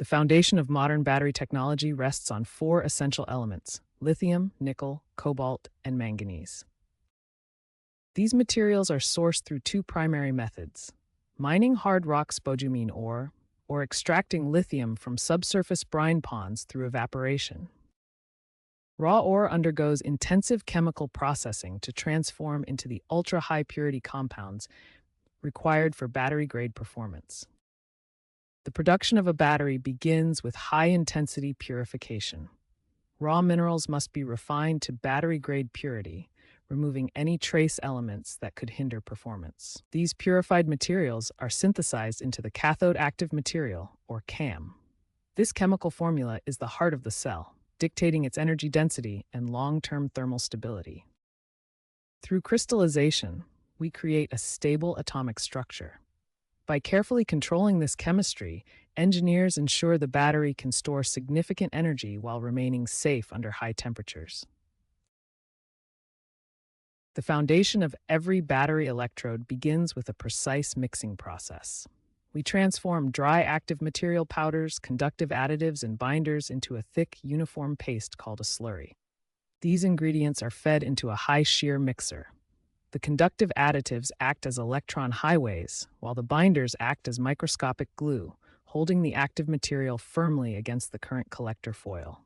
The foundation of modern battery technology rests on four essential elements: lithium, nickel, cobalt, and manganese. These materials are sourced through two primary methods: mining hard rock spodumene ore, or extracting lithium from subsurface brine ponds through evaporation. Raw ore undergoes intensive chemical processing to transform into the ultra-high purity compounds required for battery-grade performance. The production of a battery begins with high-intensity purification. Raw minerals must be refined to battery-grade purity, removing any trace elements that could hinder performance. These purified materials are synthesized into the cathode active material, or CAM. This chemical formula is the heart of the cell, dictating its energy density and long-term thermal stability. Through crystallization, we create a stable atomic structure. By carefully controlling this chemistry, engineers ensure the battery can store significant energy while remaining safe under high temperatures. The foundation of every battery electrode begins with a precise mixing process. We transform dry active material powders, conductive additives, and binders into a thick, uniform paste called a slurry. These ingredients are fed into a high-shear mixer. The conductive additives act as electron highways, while the binders act as microscopic glue, holding the active material firmly against the current collector foil.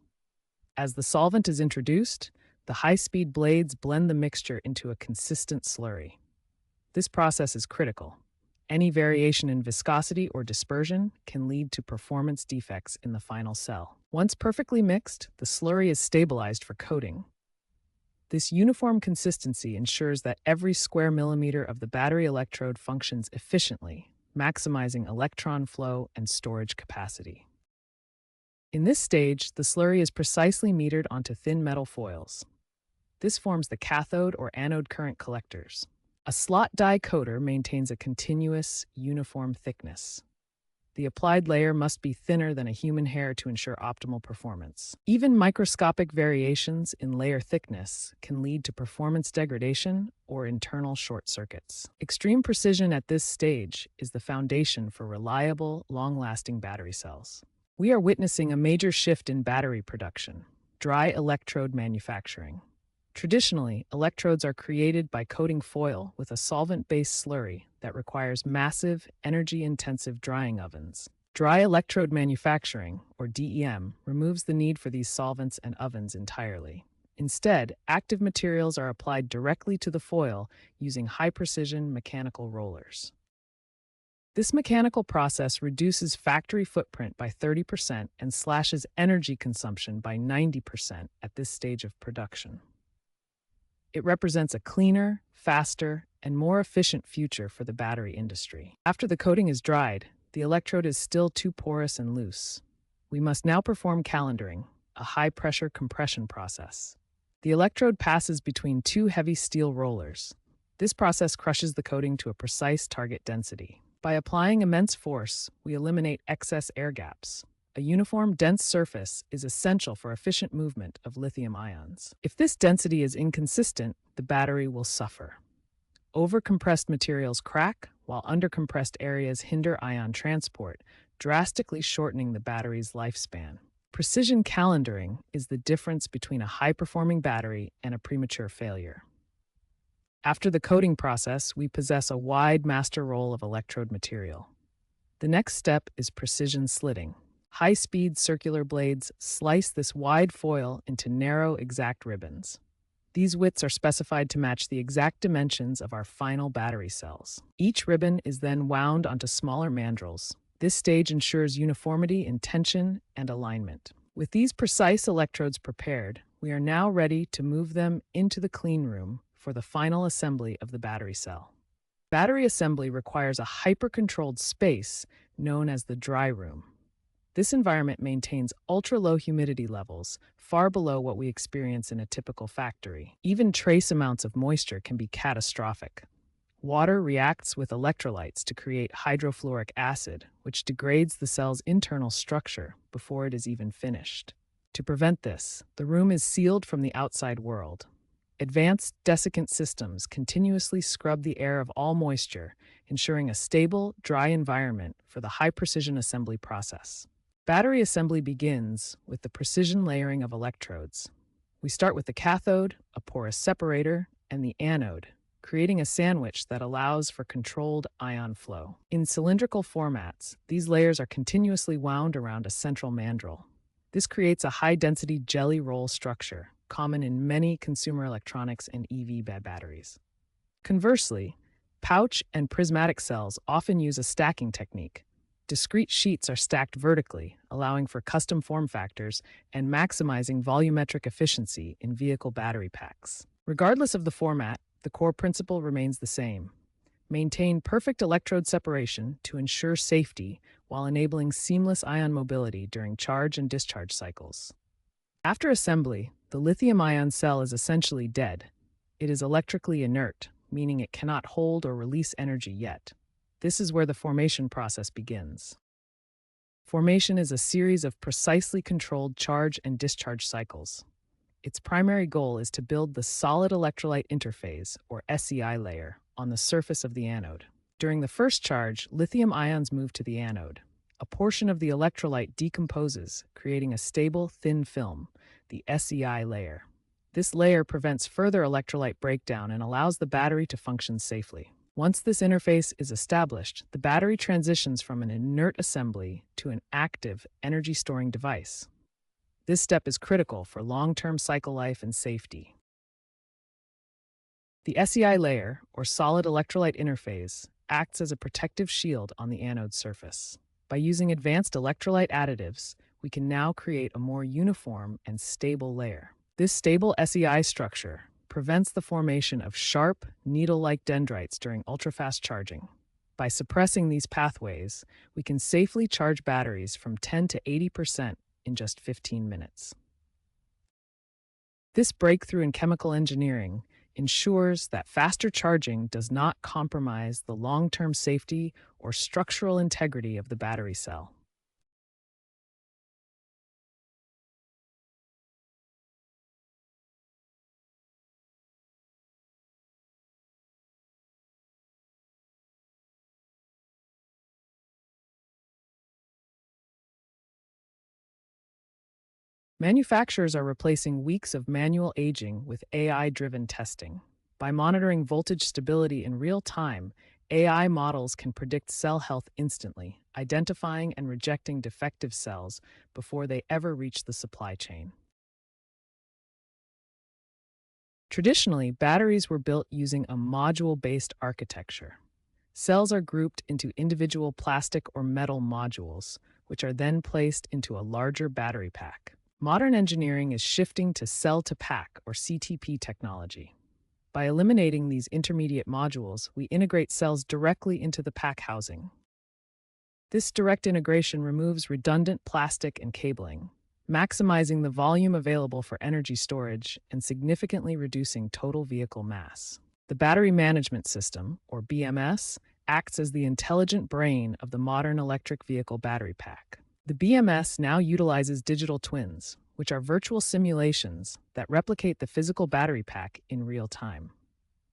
As the solvent is introduced, the high-speed blades blend the mixture into a consistent slurry. This process is critical. Any variation in viscosity or dispersion can lead to performance defects in the final cell. Once perfectly mixed, the slurry is stabilized for coating. This uniform consistency ensures that every square millimeter of the battery electrode functions efficiently, maximizing electron flow and storage capacity. In this stage, the slurry is precisely metered onto thin metal foils. This forms the cathode or anode current collectors. A slot die coater maintains a continuous, uniform thickness. The applied layer must be thinner than a human hair to ensure optimal performance. Even microscopic variations in layer thickness can lead to performance degradation or internal short circuits. Extreme precision at this stage is the foundation for reliable, long-lasting battery cells. We are witnessing a major shift in battery production: dry electrode manufacturing. Traditionally, electrodes are created by coating foil with a solvent-based slurry that requires massive, energy-intensive drying ovens. Dry electrode manufacturing, or DEM, removes the need for these solvents and ovens entirely. Instead, active materials are applied directly to the foil using high-precision mechanical rollers. This mechanical process reduces factory footprint by 30% and slashes energy consumption by 90% at this stage of production. It represents a cleaner, faster, and more efficient future for the battery industry. After the coating is dried, the electrode is still too porous and loose. We must now perform calendering, a high-pressure compression process. The electrode passes between two heavy steel rollers. This process crushes the coating to a precise target density. By applying immense force, we eliminate excess air gaps. A uniform, dense surface is essential for efficient movement of lithium ions. If this density is inconsistent, the battery will suffer. Overcompressed materials crack, while undercompressed areas hinder ion transport, drastically shortening the battery's lifespan. Precision calendering is the difference between a high-performing battery and a premature failure. After the coating process, we possess a wide master roll of electrode material. The next step is precision slitting. High-speed circular blades slice this wide foil into narrow, exact ribbons. These widths are specified to match the exact dimensions of our final battery cells. Each ribbon is then wound onto smaller mandrels. This stage ensures uniformity in tension and alignment. With these precise electrodes prepared, we are now ready to move them into the clean room for the final assembly of the battery cell. Battery assembly requires a hyper-controlled space known as the dry room. This environment maintains ultra-low humidity levels, far below what we experience in a typical factory. Even trace amounts of moisture can be catastrophic. Water reacts with electrolytes to create hydrofluoric acid, which degrades the cell's internal structure before it is even finished. To prevent this, the room is sealed from the outside world. Advanced desiccant systems continuously scrub the air of all moisture, ensuring a stable, dry environment for the high-precision assembly process. Battery assembly begins with the precision layering of electrodes. We start with the cathode, a porous separator, and the anode, creating a sandwich that allows for controlled ion flow. In cylindrical formats, these layers are continuously wound around a central mandrel. This creates a high-density jelly roll structure, common in many consumer electronics and EV batteries. Conversely, pouch and prismatic cells often use a stacking technique. Discrete sheets are stacked vertically, allowing for custom form factors and maximizing volumetric efficiency in vehicle battery packs. Regardless of the format, the core principle remains the same. Maintain perfect electrode separation to ensure safety while enabling seamless ion mobility during charge and discharge cycles. After assembly, the lithium-ion cell is essentially dead. It is electrically inert, meaning it cannot hold or release energy yet. This is where the formation process begins. Formation is a series of precisely controlled charge and discharge cycles. Its primary goal is to build the solid electrolyte interphase, or SEI layer, on the surface of the anode. During the first charge, lithium ions move to the anode. A portion of the electrolyte decomposes, creating a stable, thin film, the SEI layer. This layer prevents further electrolyte breakdown and allows the battery to function safely. Once this interface is established, the battery transitions from an inert assembly to an active, energy-storing device. This step is critical for long-term cycle life and safety. The SEI layer, or solid electrolyte interface, acts as a protective shield on the anode surface. By using advanced electrolyte additives, we can now create a more uniform and stable layer. This stable SEI structure prevents the formation of sharp, needle-like dendrites during ultrafast charging. By suppressing these pathways, we can safely charge batteries from 10 to 80% in just 15 minutes. This breakthrough in chemical engineering ensures that faster charging does not compromise the long-term safety or structural integrity of the battery cell. Manufacturers are replacing weeks of manual aging with AI-driven testing. By monitoring voltage stability in real time, AI models can predict cell health instantly, identifying and rejecting defective cells before they ever reach the supply chain. Traditionally, batteries were built using a module-based architecture. Cells are grouped into individual plastic or metal modules, which are then placed into a larger battery pack. Modern engineering is shifting to cell-to-pack, or CTP technology. By eliminating these intermediate modules, we integrate cells directly into the pack housing. This direct integration removes redundant plastic and cabling, maximizing the volume available for energy storage and significantly reducing total vehicle mass. The Battery Management System, or BMS, acts as the intelligent brain of the modern electric vehicle battery pack. The BMS now utilizes digital twins, which are virtual simulations that replicate the physical battery pack in real time.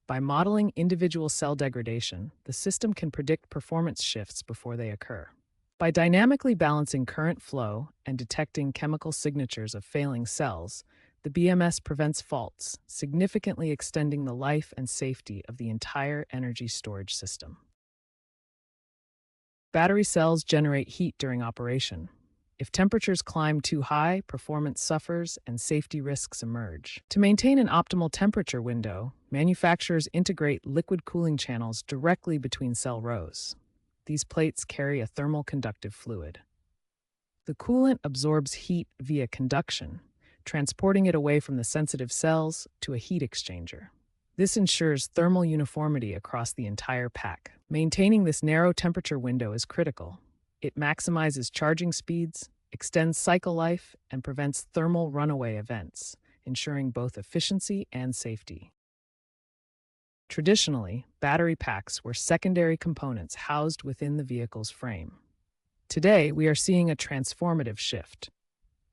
By modeling individual cell degradation, the system can predict performance shifts before they occur. By dynamically balancing current flow and detecting chemical signatures of failing cells, the BMS prevents faults, significantly extending the life and safety of the entire energy storage system. Battery cells generate heat during operation. If temperatures climb too high, performance suffers and safety risks emerge. To maintain an optimal temperature window, manufacturers integrate liquid cooling channels directly between cell rows. These plates carry a thermal conductive fluid. The coolant absorbs heat via conduction, transporting it away from the sensitive cells to a heat exchanger. This ensures thermal uniformity across the entire pack. Maintaining this narrow temperature window is critical. It maximizes charging speeds, extends cycle life, and prevents thermal runaway events, ensuring both efficiency and safety. Traditionally, battery packs were secondary components housed within the vehicle's frame. Today, we are seeing a transformative shift.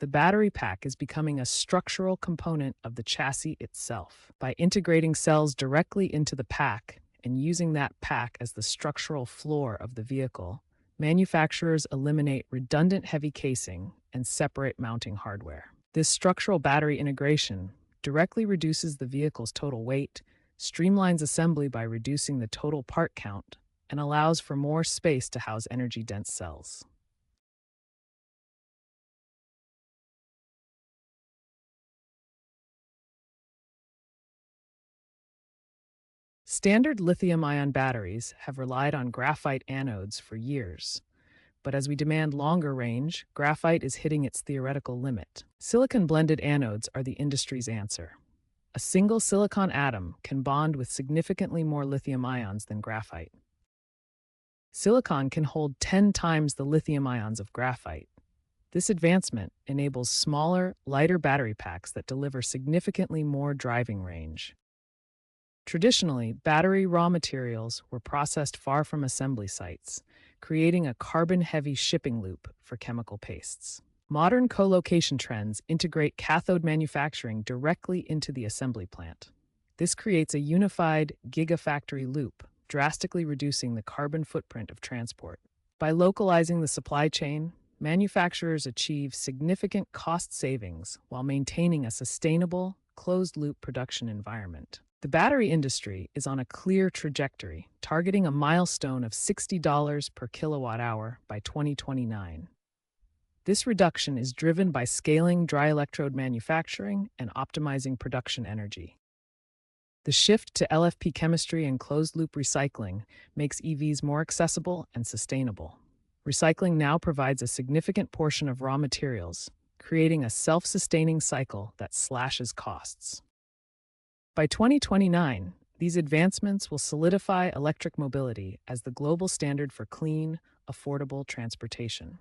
The battery pack is becoming a structural component of the chassis itself. By integrating cells directly into the pack and using that pack as the structural floor of the vehicle, Manufacturers eliminate redundant heavy casing and separate mounting hardware. This structural battery integration directly reduces the vehicle's total weight, streamlines assembly by reducing the total part count, and allows for more space to house energy-dense cells. Standard lithium-ion batteries have relied on graphite anodes for years, but as we demand longer range, graphite is hitting its theoretical limit. Silicon-blended anodes are the industry's answer. A single silicon atom can bond with significantly more lithium ions than graphite. Silicon can hold 10 times the lithium ions of graphite. This advancement enables smaller, lighter battery packs that deliver significantly more driving range. Traditionally, battery raw materials were processed far from assembly sites, creating a carbon-heavy shipping loop for chemical pastes. Modern co-location trends integrate cathode manufacturing directly into the assembly plant. This creates a unified gigafactory loop, drastically reducing the carbon footprint of transport. By localizing the supply chain, manufacturers achieve significant cost savings while maintaining a sustainable, closed-loop production environment. The battery industry is on a clear trajectory, targeting a milestone of $60 per kilowatt hour by 2029. This reduction is driven by scaling dry electrode manufacturing and optimizing production energy. The shift to LFP chemistry and closed-loop recycling makes EVs more accessible and sustainable. Recycling now provides a significant portion of raw materials, creating a self-sustaining cycle that slashes costs. By 2029, these advancements will solidify electric mobility as the global standard for clean, affordable transportation.